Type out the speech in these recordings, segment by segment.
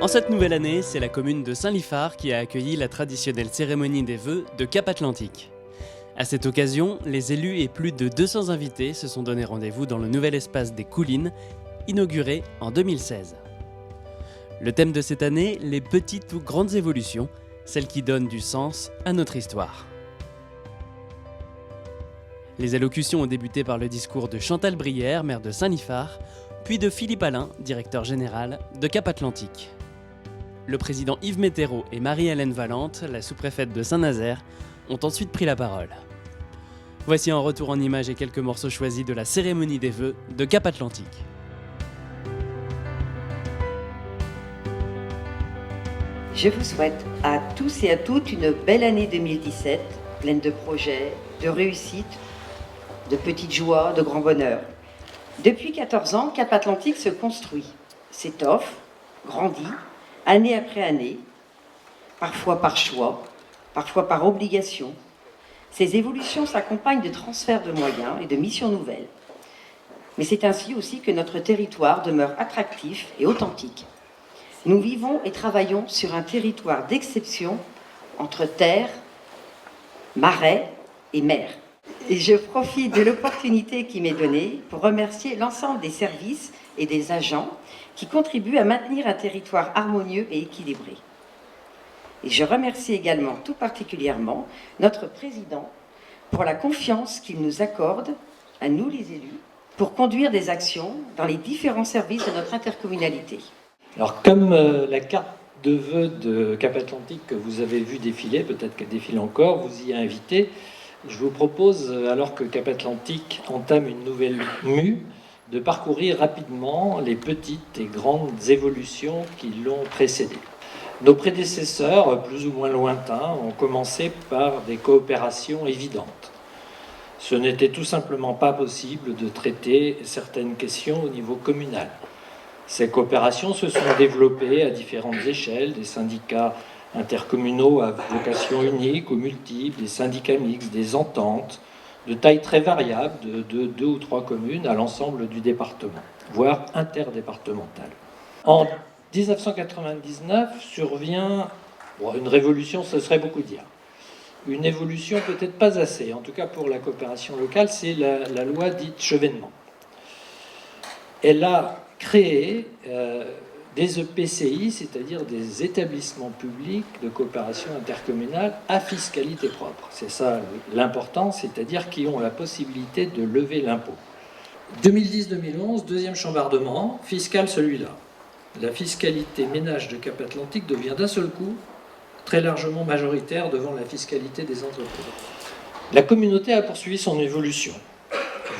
cette nouvelle année, c'est la commune de Saint-Liphard qui a accueilli la traditionnelle cérémonie des vœux de Cap Atlantique. À cette occasion, les élus et plus de 200 invités se sont donné rendez-vous dans le nouvel espace des Coulines, inauguré en 2016. Le thème de cette année, les petites ou grandes évolutions, celles qui donnent du sens à notre histoire. Les allocutions ont débuté par le discours de Chantal Brière, maire de Saint-Liphard, puis de Philippe Alain, directeur général de Cap Atlantique. Le président Yves Métaireau et Marie-Hélène Valente, la sous-préfète de Saint-Nazaire, ont ensuite pris la parole. Voici un retour en images et quelques morceaux choisis de la cérémonie des vœux de Cap Atlantique. Je vous souhaite à tous et à toutes une belle année 2017, pleine de projets, de réussites, de petites joies, de grands bonheurs. Depuis 14 ans, Cap Atlantique se construit, s'étoffe, grandit, année après année, parfois par choix, parfois par obligation. Ces évolutions s'accompagnent de transferts de moyens et de missions nouvelles. Mais c'est ainsi aussi que notre territoire demeure attractif et authentique. Nous vivons et travaillons sur un territoire d'exception entre terre, marais et mer. Et je profite de l'opportunité qui m'est donnée pour remercier l'ensemble des services et des agents qui contribuent à maintenir un territoire harmonieux et équilibré. Et je remercie également tout particulièrement notre président pour la confiance qu'il nous accorde, à nous les élus, pour conduire des actions dans les différents services de notre intercommunalité. Alors, comme la carte de vœux de Cap Atlantique que vous avez vu défiler, peut-être qu'elle défile encore, vous y a invité, je vous propose, alors que Cap Atlantique entame une nouvelle mue, de parcourir rapidement les petites et grandes évolutions qui l'ont précédée. Nos prédécesseurs, plus ou moins lointains, ont commencé par des coopérations évidentes. Ce n'était tout simplement pas possible de traiter certaines questions au niveau communal. Ces coopérations se sont développées à différentes échelles, des syndicats intercommunaux à vocation unique ou multiple, des syndicats mixtes, des ententes, de taille très variable, de 2 ou 3 communes à l'ensemble du département, voire interdépartemental. En 1999 survient une révolution, ce serait beaucoup dire. Une évolution peut-être pas assez, en tout cas pour la coopération locale, c'est la loi dite Chevènement. Elle a créé des EPCI, c'est-à-dire des établissements publics de coopération intercommunale à fiscalité propre. C'est ça l'important, c'est-à-dire qui ont la possibilité de lever l'impôt. 2010-2011, deuxième chambardement, fiscal celui-là. La fiscalité ménage de Cap Atlantique devient d'un seul coup très largement majoritaire devant la fiscalité des entreprises. La communauté a poursuivi son évolution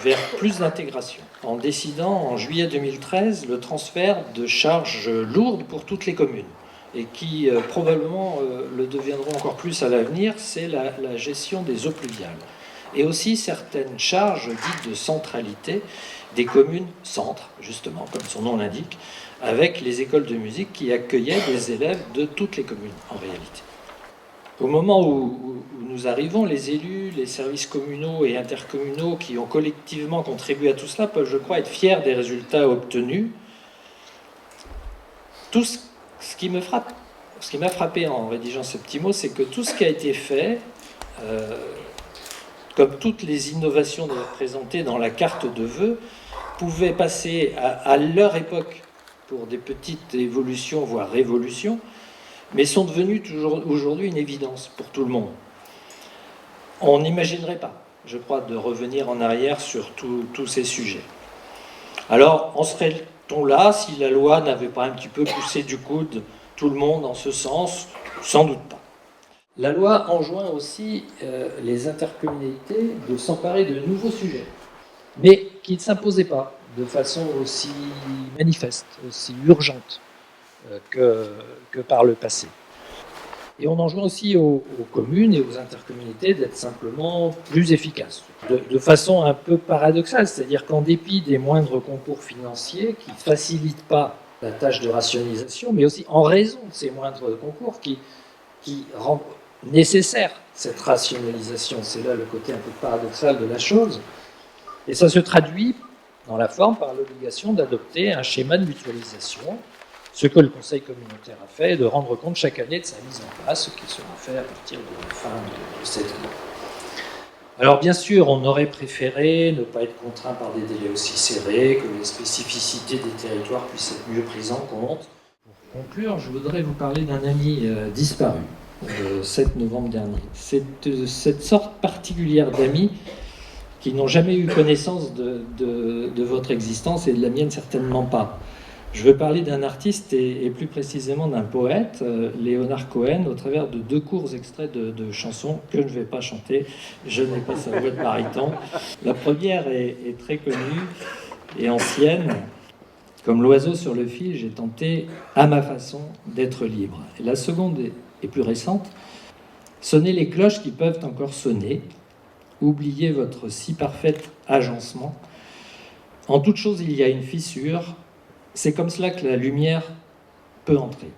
vers plus d'intégration, en décidant en juillet 2013 le transfert de charges lourdes pour toutes les communes, et qui probablement le deviendront encore plus à l'avenir, c'est la gestion des eaux pluviales. Et aussi certaines charges dites de centralité des communes centres, justement, comme son nom l'indique, avec les écoles de musique qui accueillaient des élèves de toutes les communes, en réalité. Au moment où nous arrivons, les élus, les services communaux et intercommunaux qui ont collectivement contribué à tout cela peuvent, je crois, être fiers des résultats obtenus. Tout ce qui m'a frappé en rédigeant ce petit mot, c'est que tout ce qui a été fait, comme toutes les innovations présentées dans la carte de vœux, pouvait passer à leur époque pour des petites évolutions, voire révolutions, mais sont devenus aujourd'hui une évidence pour tout le monde. On n'imaginerait pas, je crois, de revenir en arrière sur tous ces sujets. Alors, en serait-on là si la loi n'avait pas un petit peu poussé du coude tout le monde en ce sens? Sans doute pas. La loi enjoint aussi les intercommunalités de s'emparer de nouveaux sujets, mais qui ne s'imposaient pas de façon aussi manifeste, aussi urgente que par le passé. Et on enjoint aussi aux communes et aux intercommunalités d'être simplement plus efficaces, de façon un peu paradoxale, c'est-à-dire qu'en dépit des moindres concours financiers qui ne facilitent pas la tâche de rationalisation, mais aussi en raison de ces moindres concours qui rendent nécessaire cette rationalisation. C'est là le côté un peu paradoxal de la chose. Et ça se traduit dans la forme par l'obligation d'adopter un schéma de mutualisation Ce que le Conseil communautaire a fait est de rendre compte chaque année de sa mise en place, ce qui sera fait à partir de la fin de cette année. Alors bien sûr, on aurait préféré ne pas être contraint par des délais aussi serrés, que les spécificités des territoires puissent être mieux prises en compte. Pour conclure, je voudrais vous parler d'un ami disparu, le 7 novembre dernier. C'est cette sorte particulière d'amis qui n'ont jamais eu connaissance de votre existence et de la mienne certainement pas. Je veux parler d'un artiste et plus précisément d'un poète, Léonard Cohen, au travers de 2 courts extraits de chansons que je ne vais pas chanter. Je n'ai pas sa voix de baryton. La première est très connue et ancienne. Comme l'oiseau sur le fil, j'ai tenté, à ma façon, d'être libre. Et la seconde est plus récente. Sonnez les cloches qui peuvent encore sonner. Oubliez votre si parfait agencement. En toute chose, il y a une fissure. C'est comme cela que la lumière peut entrer.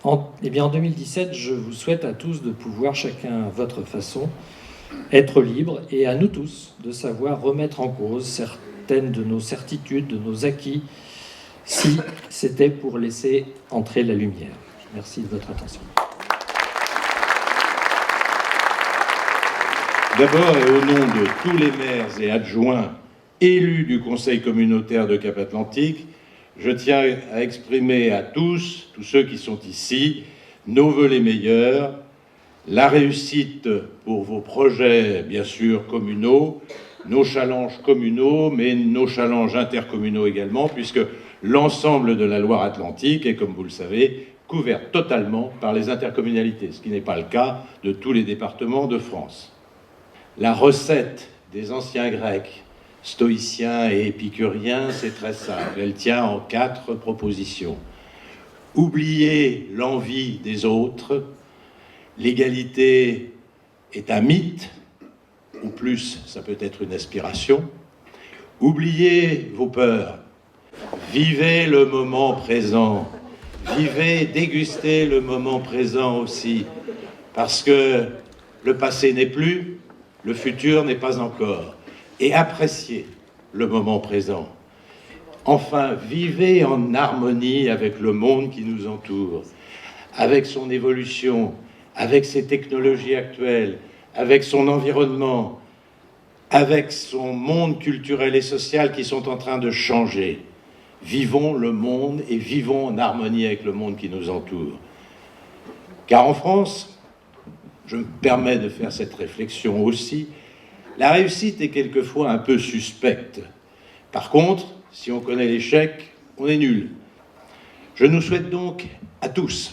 En 2017, je vous souhaite à tous de pouvoir, chacun à votre façon, être libre, et à nous tous de savoir remettre en cause certaines de nos certitudes, de nos acquis, si c'était pour laisser entrer la lumière. Merci de votre attention. D'abord, et au nom de tous les maires et adjoints élus du Conseil communautaire de Cap-Atlantique, je tiens à exprimer à tous ceux qui sont ici, nos vœux les meilleurs, la réussite pour vos projets, bien sûr, communaux, nos challenges communaux, mais nos challenges intercommunaux également, puisque l'ensemble de la Loire-Atlantique est, comme vous le savez, couvert totalement par les intercommunalités, ce qui n'est pas le cas de tous les départements de France. La recette des anciens Grecs, stoïciens et épicuriens, c'est très simple. Elle tient en 4 propositions. Oubliez l'envie des autres. L'égalité est un mythe, ou plus, ça peut être une aspiration. Oubliez vos peurs. Vivez le moment présent. Vivez, dégustez le moment présent aussi. Parce que le passé n'est plus, le futur n'est pas encore. Et appréciez le moment présent. Enfin, vivez en harmonie avec le monde qui nous entoure, avec son évolution, avec ses technologies actuelles, avec son environnement, avec son monde culturel et social qui sont en train de changer. Vivons le monde et vivons en harmonie avec le monde qui nous entoure. Car en France, je me permets de faire cette réflexion aussi, la réussite est quelquefois un peu suspecte. Par contre, si on connaît l'échec, on est nul. Je nous souhaite donc à tous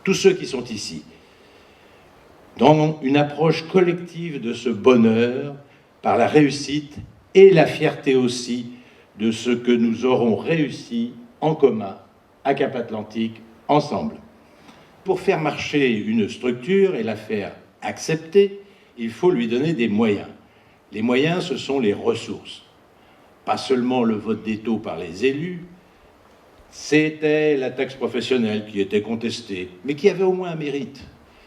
ceux qui sont ici, dans une approche collective de ce bonheur, par la réussite et la fierté aussi de ce que nous aurons réussi en commun à Cap-Atlantique, ensemble. Pour faire marcher une structure et la faire accepter, il faut lui donner des moyens. Les moyens, ce sont les ressources. Pas seulement le vote des taux par les élus, c'était la taxe professionnelle qui était contestée, mais qui avait au moins un mérite.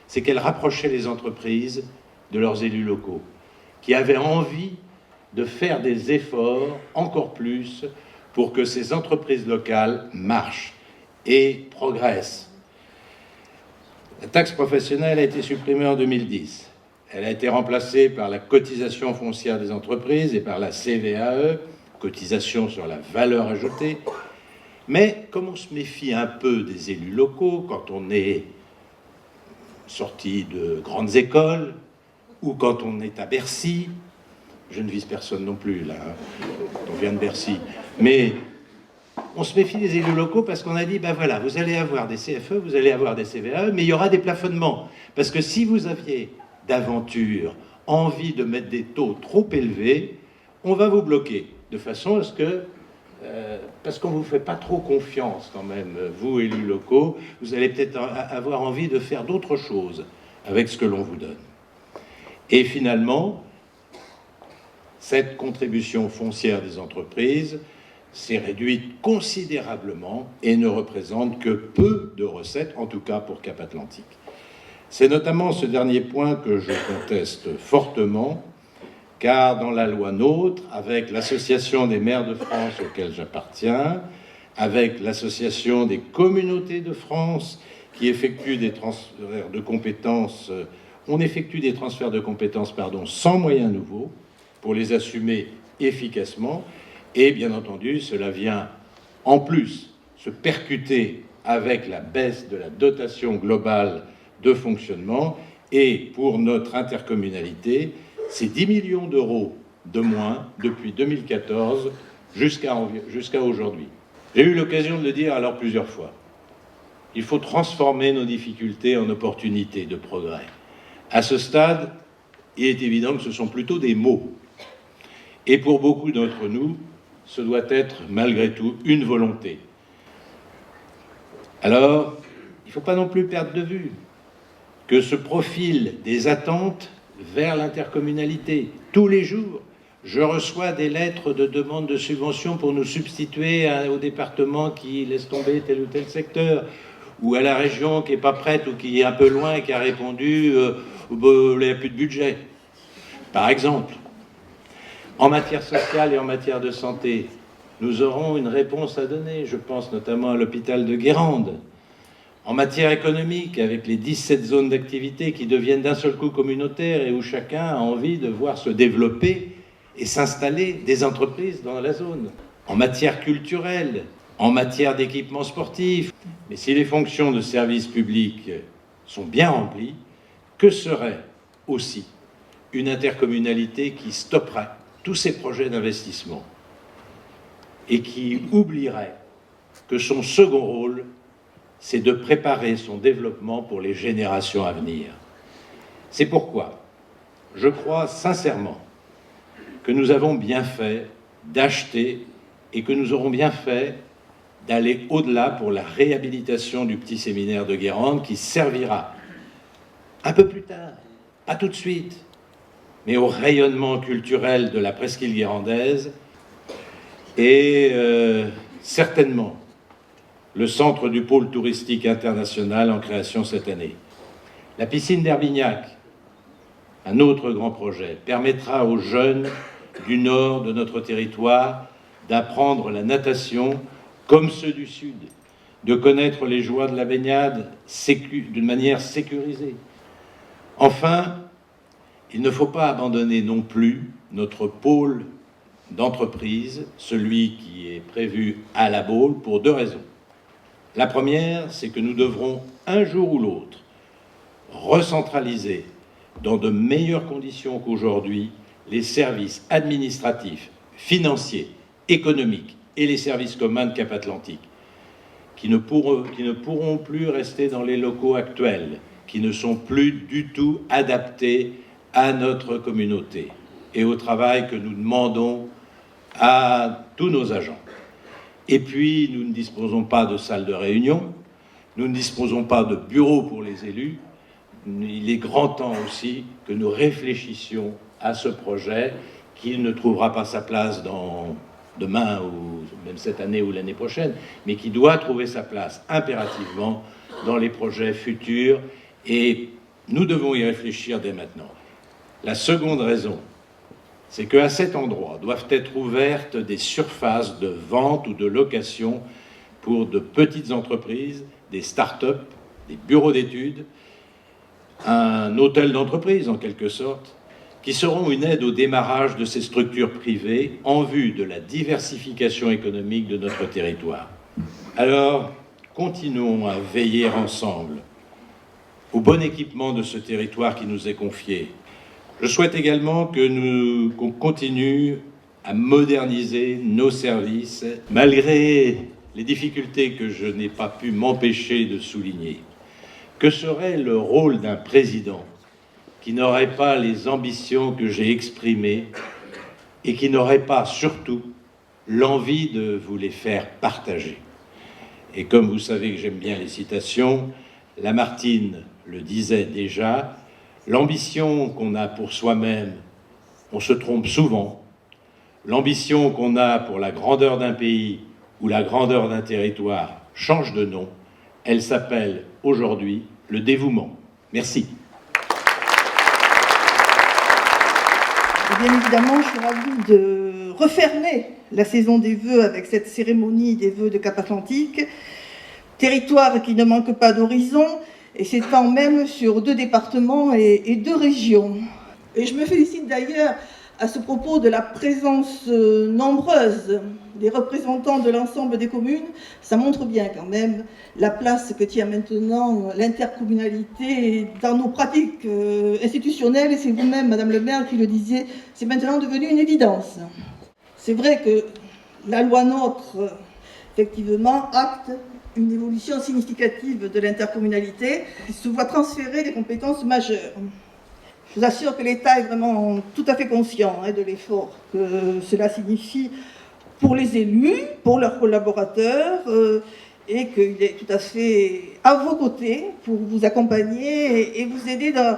C'est qu'elle rapprochait les entreprises de leurs élus locaux, qui avaient envie de faire des efforts encore plus pour que ces entreprises locales marchent et progressent. La taxe professionnelle a été supprimée en 2010. Elle a été remplacée par la cotisation foncière des entreprises et par la CVAE, cotisation sur la valeur ajoutée. Mais comme on se méfie un peu des élus locaux quand on est sorti de grandes écoles ou quand on est à Bercy, je ne vise personne non plus là, on vient de Bercy, mais on se méfie des élus locaux parce qu'on a dit, ben voilà, vous allez avoir des CFE, vous allez avoir des CVAE, mais il y aura des plafonnements. Parce que si vous aviez d'aventure envie de mettre des taux trop élevés, on va vous bloquer, de façon à ce que, parce qu'on ne vous fait pas trop confiance quand même, vous élus locaux, vous allez peut-être avoir envie de faire d'autres choses avec ce que l'on vous donne. Et finalement, cette contribution foncière des entreprises s'est réduite considérablement et ne représente que peu de recettes, en tout cas pour Cap-Atlantique. C'est notamment ce dernier point que je conteste fortement, car dans la loi NOTRe, avec l'Association des maires de France auquel j'appartiens, avec l'Association des communautés de France qui effectue des transferts de compétences. On effectue des transferts de compétences sans moyens nouveaux pour les assumer efficacement. Et bien entendu, cela vient en plus se percuter avec la baisse de la dotation globale de fonctionnement. Et pour notre intercommunalité, c'est 10 millions d'euros de moins depuis 2014 jusqu'à aujourd'hui. J'ai eu l'occasion de le dire alors plusieurs fois. Il faut transformer nos difficultés en opportunités de progrès. À ce stade, il est évident que ce sont plutôt des mots. Et pour beaucoup d'entre nous, ce doit être malgré tout une volonté. Alors, il ne faut pas non plus perdre de vue que se profilent des attentes vers l'intercommunalité. Tous les jours, je reçois des lettres de demande de subvention pour nous substituer au département qui laisse tomber tel ou tel secteur, ou à la région qui n'est pas prête ou qui est un peu loin et qui a répondu il n'y a plus de budget. Par exemple, en matière sociale et en matière de santé, nous aurons une réponse à donner. Je pense notamment à l'hôpital de Guérande. En matière économique, avec les 17 zones d'activité qui deviennent d'un seul coup communautaires et où chacun a envie de voir se développer et s'installer des entreprises dans la zone. En matière culturelle, en matière d'équipements sportifs. Mais si les fonctions de service public sont bien remplies, que serait aussi une intercommunalité qui stopperait tous ces projets d'investissement et qui oublierait que son second rôle, c'est de préparer son développement pour les générations à venir. C'est pourquoi je crois sincèrement que nous avons bien fait d'acheter et que nous aurons bien fait d'aller au-delà pour la réhabilitation du petit séminaire de Guérande qui servira un peu plus tard, pas tout de suite, mais au rayonnement culturel de la presqu'île guérandaise et certainement le centre du pôle touristique international en création cette année. La piscine d'Herbignac, un autre grand projet, permettra aux jeunes du nord de notre territoire d'apprendre la natation comme ceux du sud, de connaître les joies de la baignade d'une manière sécurisée. Enfin, il ne faut pas abandonner non plus notre pôle d'entreprise, celui qui est prévu à La Baule, pour deux raisons. La première, c'est que nous devrons un jour ou l'autre recentraliser dans de meilleures conditions qu'aujourd'hui les services administratifs, financiers, économiques et les services communs de Cap-Atlantique, qui ne pourront plus rester dans les locaux actuels, qui ne sont plus du tout adaptés à notre communauté et au travail que nous demandons à tous nos agents. Et puis, nous ne disposons pas de salles de réunion, nous ne disposons pas de bureaux pour les élus. Il est grand temps aussi que nous réfléchissions à ce projet qui ne trouvera pas sa place demain ou même cette année ou l'année prochaine, mais qui doit trouver sa place impérativement dans les projets futurs et nous devons y réfléchir dès maintenant. La seconde raison, c'est qu'à cet endroit doivent être ouvertes des surfaces de vente ou de location pour de petites entreprises, des start-up, des bureaux d'études, un hôtel d'entreprise en quelque sorte, qui seront une aide au démarrage de ces structures privées en vue de la diversification économique de notre territoire. Alors, continuons à veiller ensemble au bon équipement de ce territoire qui nous est confié. Je souhaite également qu'on continue à moderniser nos services, malgré les difficultés que je n'ai pas pu m'empêcher de souligner. Que serait le rôle d'un président qui n'aurait pas les ambitions que j'ai exprimées et qui n'aurait pas, surtout, l'envie de vous les faire partager? Et comme vous savez que j'aime bien les citations, Lamartine le disait déjà, l'ambition qu'on a pour soi-même, on se trompe souvent. L'ambition qu'on a pour la grandeur d'un pays ou la grandeur d'un territoire change de nom. Elle s'appelle aujourd'hui le dévouement. Merci. Bien évidemment, je suis ravie de refermer la saison des vœux avec cette cérémonie des vœux de Cap-Atlantique, territoire qui ne manque pas d'horizon et s'étend même sur 2 départements et 2 régions. Et je me félicite d'ailleurs à ce propos de la présence nombreuse des représentants de l'ensemble des communes. Ça montre bien quand même la place que tient maintenant l'intercommunalité dans nos pratiques institutionnelles. Et c'est vous-même, Madame le maire, qui le disiez, c'est maintenant devenu une évidence. C'est vrai que la loi NOTRe, effectivement, acte une évolution significative de l'intercommunalité qui se voit transférer des compétences majeures. Je vous assure que l'État est vraiment tout à fait conscient de l'effort que cela signifie pour les élus, pour leurs collaborateurs, et qu'il est tout à fait à vos côtés pour vous accompagner et vous aider dans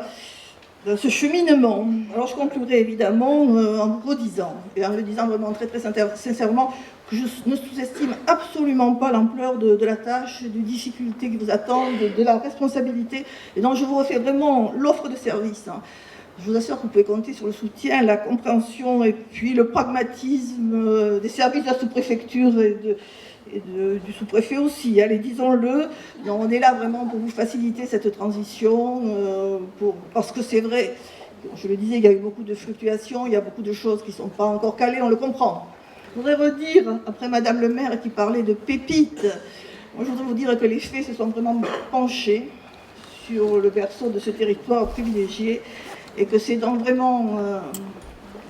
ce cheminement. Alors je conclurai évidemment en vous redisant, et en le disant vraiment très sincèrement, que je ne sous-estime absolument pas l'ampleur de la tâche, des difficultés qui vous attendent, de la responsabilité, et donc je vous refais vraiment l'offre de service. Je vous assure que vous pouvez compter sur le soutien, la compréhension et puis le pragmatisme des services de la sous-préfecture et du sous-préfet aussi, allez, disons-le. On est là vraiment pour vous faciliter cette transition, parce que c'est vrai, je le disais, il y a eu beaucoup de fluctuations, il y a beaucoup de choses qui ne sont pas encore calées, on le comprend. Je voudrais redire, après Madame le maire qui parlait de pépites, moi je voudrais vous dire que les faits se sont vraiment penchés sur le berceau de ce territoire privilégié et que c'est donc vraiment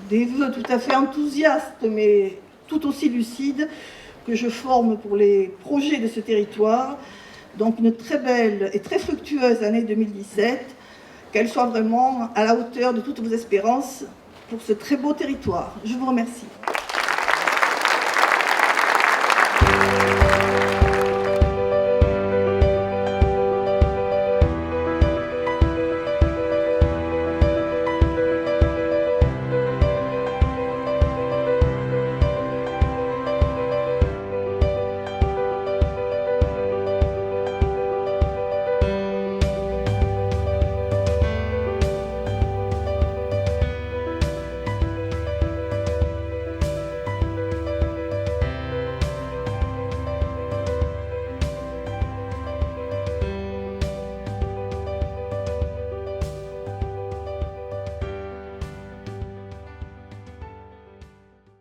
des vœux tout à fait enthousiastes mais tout aussi lucides que je forme pour les projets de ce territoire. Donc une très belle et très fructueuse année 2017, qu'elle soit vraiment à la hauteur de toutes vos espérances pour ce très beau territoire. Je vous remercie.